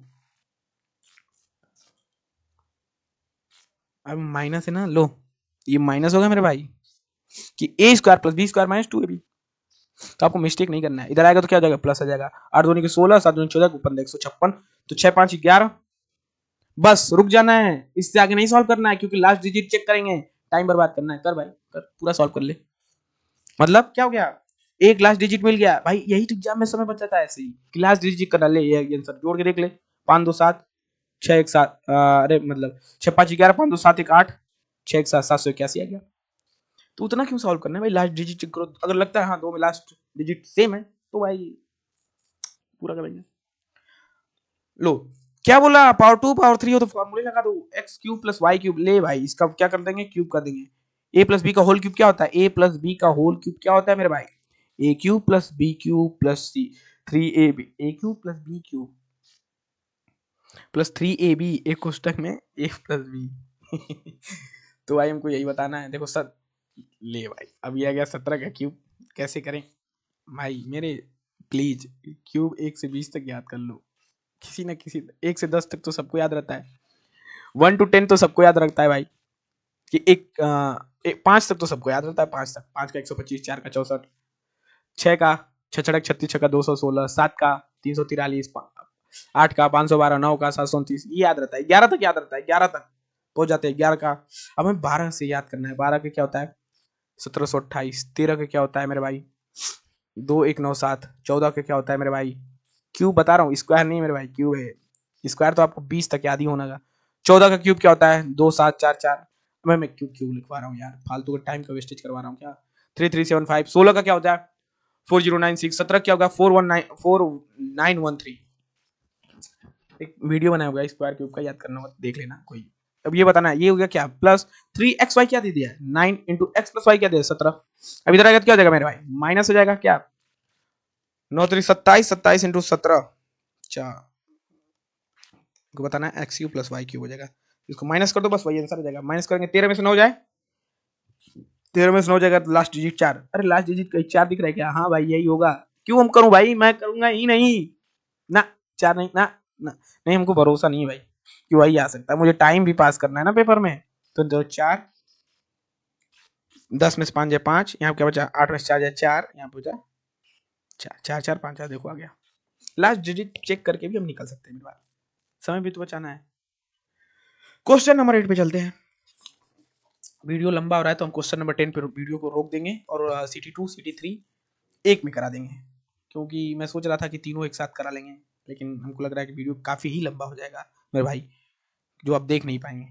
अब माइनस है ना, लो ये माइनस होगा मेरे भाई कि A square plus B square minus 2ab। तो आपको मिस्टेक नहीं करना है, इधर आएगा तो क्या हो जाएगा प्लस आ जाएगा, 8 दूनी के 16, 7 दूनी 14, 15 156, तो 6 5 11। बस रुक जाना है, इससे आगे नहीं सॉल्व करना है क्योंकि लास्ट डिजिट चेक करेंगे, टाइम बर्बाद करना है। कर भाई कर, पूरा सॉल्व कर ले। मतलब क्या हो गया, एक लास्ट डिजिट मिल गया भाई, यही तो एग्जाम में समय बचा था ऐसे ही कि लास्ट डिजिट करना। ले ये आंसर जोड़ के देख ले, 5 2 7 6 1 7, अरे मतलब 6 5 11, 5 2 7 1 8, 6 1 7 781 आ गया। तो उतना क्यों सॉल्व करना है भाई, लास्ट डिजिट चेक करो, अगर लगता है हाँ दो में लास्ट डिजिट सेम है तो भाई पूरा करेंगे। लो क्या बोला, पावर 2 पावर 3 हो तो फॉर्मूले लगा दो, X cube plus Y cube. ले भाई इसका क्या कर देंगे, क्यूब कर देंगे। ए प्लस बी का होल क्यूब क्या होता है, ए प्लस बी का होल क्यूब क्या होता है मेरे भाई, A cube plus B cube plus C 3ab, A cube plus B cube plus 3ab एक कोष्टक में ए प्लस बी। तो भाई हमको यही बताना है। देखो सर, ले भाई अब ये आ गया 17 का क्यूब, कैसे करें भाई मेरे, प्लीज क्यूब 1 से 20 तक याद कर लो, किसी ना किसी 1 से 10 तक तो सबको याद रहता है, 1 to 10 तो सबको याद रखता है भाई कि एक 5 तक तो सबको याद रहता है, 5 तक, 5 का 125, 4 का 64, 6 का 6 36, 6 का 216, 7 का 343, 8 का 512, 9 का 729, ये याद रहता है। 11 तक याद रहता है, 11 तक पहुंच जाते हैं 11 का। अब हमें 12 से याद करना है, 12 का क्या होता है 1728, 13 का क्या होता है मेरे भाई 2197, 14 का क्या होता है मेरे भाई, क्यूब बता रहा हूँ स्क्वायर नहीं मेरे भाई, क्यूब है, स्क्वायर तो आपको 20 तक याद ही होना का। 14 का क्यूब क्या होता है 2744, मैं क्यूब क्यूब लिखवा रहा हूँ यार, फालतू का टाइम का वेस्टेज करवा रहा हूँ क्या। 3375, 16 का क्या होता है 4096, 17 क्या होगा 4913। एक वीडियो बनाया होगा स्क्वायर क्यूब का, याद करना मत, देख लेना कोई। अब ये बताना है, ये हो गया क्या प्लस 3xy क्या दे दिया 9 इंटू एक्स प्लस वाई क्या दे 17। अब इधर आएगा क्या हो जाएगा मेरे भाई, माइनस हो जाएगा क्या 9 3 27, 27 इंटू 17 4 को बताना है x cube plus Y cube हो जाएगा। इसको माइनस कर दो बस वही आंसर हो जाएगा। माइनस करेंगे 13 में से 9 जाए, 13 में से 9 जाएगा तो लास्ट डिजिट 4। अरे लास्ट डिजिट कहीं 4 दिख रहा है क्या, हाँ भाई यही होगा। क्यों हम करूं भाई, मैं करूंगा ही नहीं ना, 4 नहीं ना, ना नहीं, हमको भरोसा नहीं है भाई कि वही आ सकता है, मुझे टाइम भी पास करना है ना पेपर में। तो 4 10 में से 5 जाए 5, यहाँ क्या बचा 8 में से 4 जाए 4, यहाँ पे बचा 4, 4 4 5 4, देखो आ गया। लास्ट डिजिट चेक करके भी हम निकल सकते हैं मेरे पास, समय भी तो बचाना है। क्वेश्चन नंबर 8 पे चलते हैं। वीडियो लंबा हो रहा है तो हम क्वेश्चन नंबर 10 पे वीडियो को रोक देंगे और CT2 CT3 एक में करा देंगे, क्योंकि मैं सोच रहा था कि तीनों एक साथ करा लेंगे, लेकिन हमको लग रहा है कि वीडियो काफी ही लंबा हो जाएगा मेरे भाई, जो आप देख नहीं पाएंगे।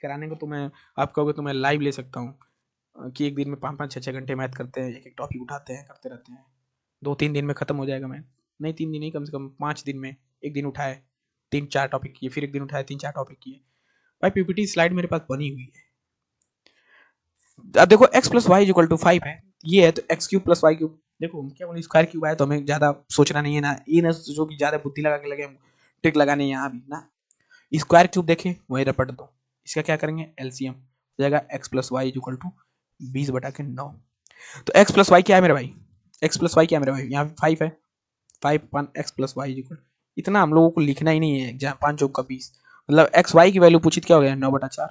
कराने को तो मैं, आप कहोगे तो मैं लाइव ले सकता हूँ कि एक दिन में 5 6 घंटे मैथ करते हैं, एक एक टॉपिक उठाते हैं, करते रहते हैं, 2 3 दिन में खत्म हो जाएगा मैथ। नहीं 3 दिन नहीं, कम से कम 5 दिन में, एक दिन उठाए 3 4 टॉपिक किए, फिर एक दिन उठाए 3 4 टॉपिक किए। भाई PPT स्लाइड मेरे पास बनी हुई है। अब देखो x plus y equal to 5 है, ये है तो x cube plus Y cube. देखो क्या बोले, स्क्वायर क्यूब आया तो हमें ज्यादा सोचना नहीं है ना, ये ना सोचो कि ज्यादा बुद्धि लगा के लगे हम ट्रिक लगाने यहाँ भी ना। स्क्वायर क्यूब देखे वही रपट दो, इसका क्या करेंगे एलसीएम हो जाएगा x plus y equal to 20/9। तो x प्लस वाई क्या है मेरे भाई, x प्लस वाई क्या है मेरे भाई, यहाँ 5 है, 5 x प्लस वाई इक्वल, इतना हम लोगों को लिखना ही नहीं है एग्जाम 5 चौक का 20, मतलब x y की वैल्यू पूछी क्या हो गया 9/4,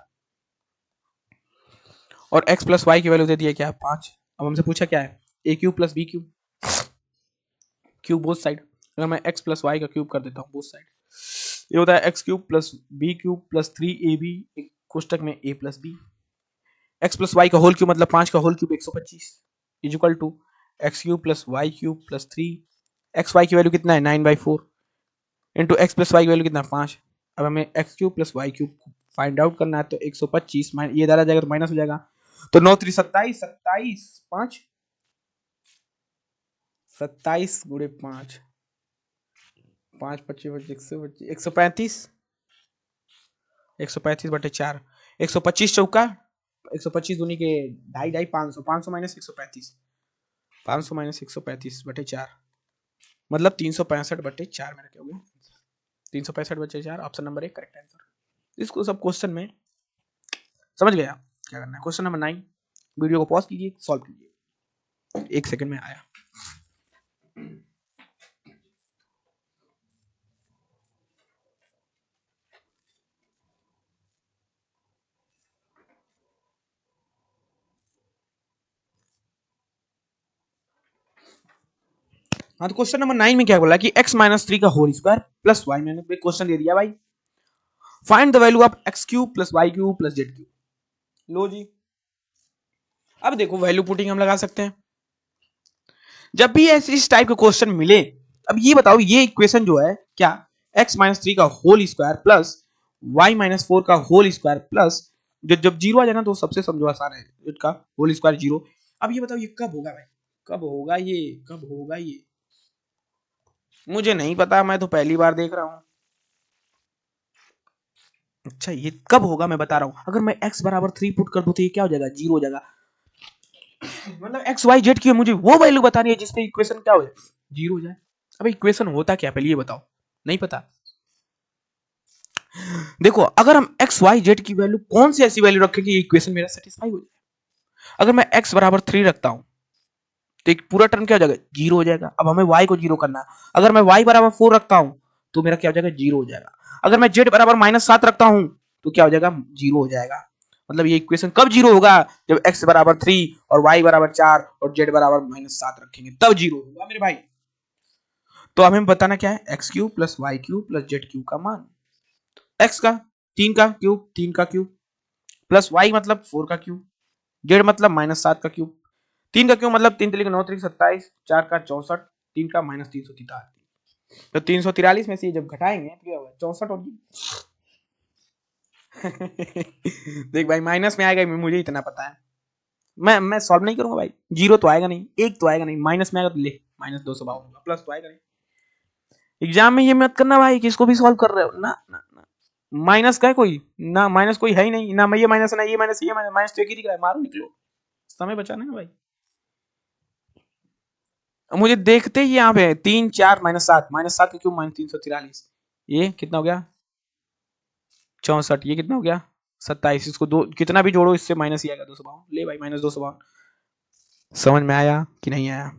और x प्लस वाई की वैल्यू दे दिया क्या है 5। अब हमसे पूछा क्या है A cube plus B cube, cube both side, अगर मैं x प्लस वाई का क्यूब कर देता हूँ बोथ साइड, ये होता है x cube plus B cube plus 3ab कोष्टक में a plus B, x plus Y का होल क्यूब मतलब 5 का whole cube 125 is equal to X cube plus Y cube plus 3, x y की वैल्यू कितना है 9/4 इंटू एक्स प्लस वाई की value कितना 5। अब हमें x cube plus Y cube find out करना है, तो 125 ये डाला जाएगा तो माइनस हो जाएगा, तो 9 3 27, 27 5 27 गुणे 5, 5 25 135, 135/4, 125 चौका 125 दूनी के ढाई ढाई 500, 500 माइनस 135, 500 माइनस 135/4 मतलब 365/4 मेरा क्या हो गया 365/4, ऑप्शन नंबर 1 करेक्ट आंसर। इसको सब क्वेश्चन में समझ गया क्या करना है। क्वेश्चन नंबर 9, वीडियो को पॉज कीजिए, सॉल्व कीजिए, 1 सेकंड में आया। हाँ तो क्वेश्चन नंबर 9 में क्या बोला कि x माइनस 3 का होल स्क्वायर प्लस वाई, मैंने क्वेश्चन दे दिया भाई, find the value of x cube plus Y cube plus Z cube. लो जी, अब देखो वैल्यू पुटिंग हम लगा सकते हैं जब भी ऐसे इस टाइप के क्वेश्चन मिले। अब ये बताओ ये इक्वेशन जो है क्या, x माइनस 3 का whole square plus y minus 4 का होल स्क्वायर प्लस, जब जीरो आ जाए ना तो सबसे समझो आसान है, इसका होल स्क्वायर जीरो। अब ये बताओ ये कब होगा भाई, कब होगा ये, कब होगा ये, मुझे नहीं पता, मैं तो पहली बार देख रहा हूं। अच्छा ये कब होगा मैं बता रहा हूं, अगर मैं x बराबर 3 पुट कर दूं तो ये क्या हो जाएगा जीरो हो जाएगा, मतलब एक्स वाई जेड की मुझे वो वैल्यू बतानी है जिसपे इक्वेशन क्या हो जाए जीरो हो जाए। अब इक्वेशन होता क्या पहले ये बताओ, नहीं पता। देखो अगर हम एक्स वाई जेड की वैल्यू कौन सी ऐसी वैल्यू रखें कि इक्वेशन मेरा सेटिस्फाई हो जाए। अगर मैं x बराबर 3 रखता हूं तो एक पूरा टर्म क्या हो जाएगा जीरो हो जाएगा। अब हमें y को जीरो करना है, अगर मैं y बराबर 4 रखता हूं तो मेरा क्या हो जाएगा जीरो हो जाएगा। अगर मैं z बराबर -7 रखता हूं तो क्या हो जाएगा जीरो हो जाएगा। मतलब ये इक्वेशन कब जीरो होगा, जब x बराबर 3 और y बराबर 4 और z बराबर -7 रखेंगे तब जीरो होगा मेरे भाई। तो हमें बताना क्या है x cube plus Y cube plus Z cube का मान, एक्स का 3 का क्यूब प्लस वाई मतलब 4 का क्यूब, जेड मतलब -7 का क्यूब, 3 का क्यूब मतलब 3 3 9 3 27, 4 का 64, 3 का -343, तो 343 में से जब घटाएंगे तो क्या होगा 64 और देख भाई माइनस में आएगा, मुझे इतना पता है, मैं सॉल्व नहीं करूंगा भाई, जीरो तो आएगा नहीं, एक तो आएगा नहीं, माइनस में आएगा तो ले -252 होगा, प्लस तो आएगा नहीं। एग्जाम में ये मत करना भाई कि इसको भी सॉल्व कर रहे हो ना ना ना, माइनस का है कोई ना, माइनस कोई है ही नहीं ना, ये माइनस ना ये माइनस, ये माइनस माइनस तो एक ही दिख रहा है, मारो निकलो, समय बचाना है भाई। मुझे देखते ही यहाँ पे 3 4 -7, -7 का क्यूब -343, ये कितना हो गया 64, ये कितना हो गया 27, इसको दो कितना भी जोड़ो इससे माइनस ही आएगा 252, ले भाई -252। समझ में आया कि नहीं आया।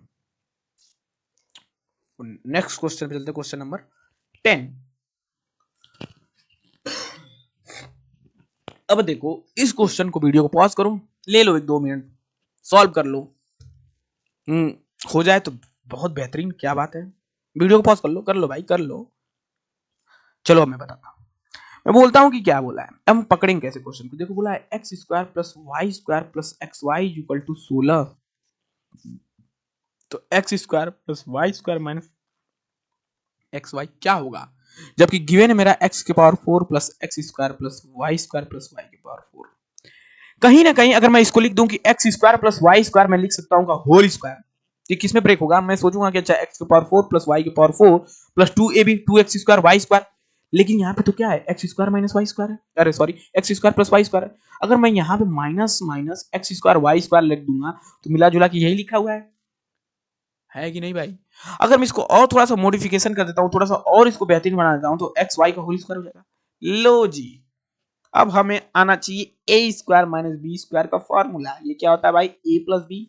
नेक्स्ट क्वेश्चन पे चलते, क्वेश्चन नंबर 10। अब देखो इस क्वेश्चन को, वीडियो को पॉज करो ले लो 1-2 मिनट, सॉल्व कर लो। हो जाए तो बहुत बेहतरीन, क्या बात है। वीडियो को पॉज कर लो भाई, कर लो। चलो अब मैं बताता हूँ, मैं बोलता हूँ कि क्या बोला है। हम पकड़ेंगे कैसे क्वेश्चन को। देखो बोला है x square plus Y square plus x y equal to 16। तो x square plus Y square minus x y क्या होगा, जबकि गिवन है मेरा एक्स के power 4 plus x square plus Y square plus y के पावर 4। कहीं ना कहीं अगर मैं इसको लिख दूं कि x square plus Y square, मैं लिख सकता हूं का होल स्क्वायर, ये किसमें ब्रेक होगा। मैं सोचूंगा कि अच्छा एक्स के पावर 4 प्लस वाई के power 4 plus 2ab 2x square y square, लेकिन यहाँ पे तो क्या है x square minus y square है, अरे sorry x square plus Y square है। अगर मैं यहाँ पे minus minus x square y square लिख दूंगा तो मिला जुला के यही लिखा हुआ है कि नहीं भाई। अगर मैं इसको और थोड़ा सा मॉडिफिकेशन कर देता हूँ, थोड़ा सा और इसको बेहतरीन बना देता हूँ, तो एक्स वाई का होल स्क्वायर हो जाएगा। लो जी, अब हमें आना चाहिए ए स्क्वायर माइनस बी स्क्वायर का फॉर्मूला। ये क्या होता है भाई, ए प्लस बी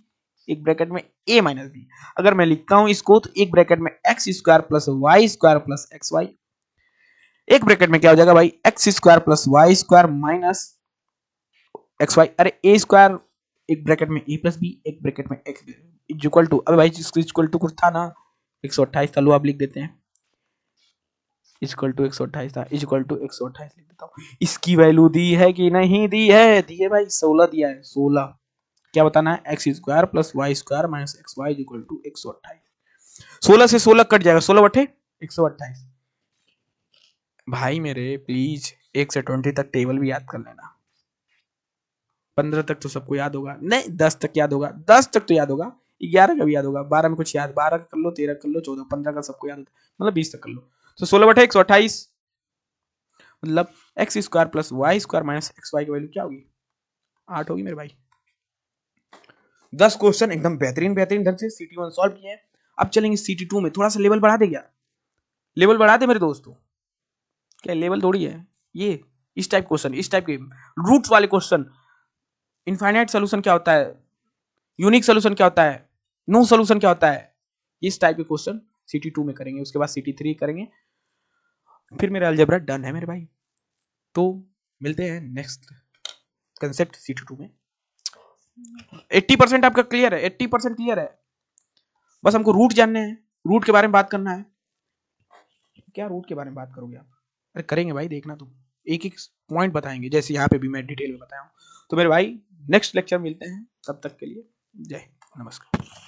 एक ब्रैकेट में ए माइनस बी। अगर मैं लिखता हूं इसको तो एक ब्रैकेट में x square plus Y square plus x y, एक ब्रैकेट में क्या हो जाएगा भाई x square plus Y square minus x y. अरे ए स्क्वायर एक ब्रैकेट में ए प्लस बी, एक ब्रैकेट में एक्स इक्वल टू, अबे भाई इक्वल टू कुछ था ना 128 था, लो आप लिख देते हैं इक्वल टू 128 था, इक्वल टू 128 लिख देता हूँ। इसकी वैल्यू दी है कि नहीं दी है, दी है भाई 16 दिया है 16। क्या बताना है, x square plus Y square minus x y equal to 128। 16 से 16 कट जाएगा, 16 बटे 128। भाई मेरे प्लीज 1 से 20 तक टेबल भी याद कर लेना। 15 तक तो सबको याद होगा, नहीं 10 तक याद होगा, 10 तक तो याद होगा, 11 का भी याद होगा, 12 में कुछ याद, 12 का कर लो, 13 कर लो, 14 15 का सबको याद होता है, मतलब 20 तक कर लो। तो 16 बटे 128 मतलब x square plus Y square minus x y की वैल्यू क्या होगी, 8 होगी मेरे भाई। 10 क्वेश्चन एकदम बेहतरीन बेहतरीन ढंग से CT1 सॉल्व किए हैं। अब चलेंगे CT2 में, थोड़ा सा लेवल बढ़ा दे क्या, लेवल बढ़ा दे मेरे दोस्तों, क्या लेवल थोड़ी है ये। इस टाइप क्वेश्चन, इस टाइप के रूट्स वाले क्वेश्चन, इनफाइनाइट सोल्यूशन क्या होता है, यूनिक सोल्यूशन क्या होता है, नो सोल्यूशन क्या होता है, इस टाइप के क्वेश्चन CT2 में करेंगे। उसके बाद CT3 करेंगे, फिर मेरा अलजेब्रा डन है मेरे भाई। तो मिलते हैं नेक्स्ट कंसेप्ट CT2 में। 80% आपका क्लियर है, 80% क्लियर है, बस हमको रूट जानने हैं, रूट के बारे में बात करना है। क्या रूट के बारे में बात करोगे आप, अरे करेंगे भाई, देखना तुम एक एक पॉइंट बताएंगे, जैसे यहाँ पे भी मैं डिटेल में बताया हूँ। तो मेरे भाई नेक्स्ट लेक्चर मिलते हैं, तब तक के लिए जय हिंद, नमस्कार।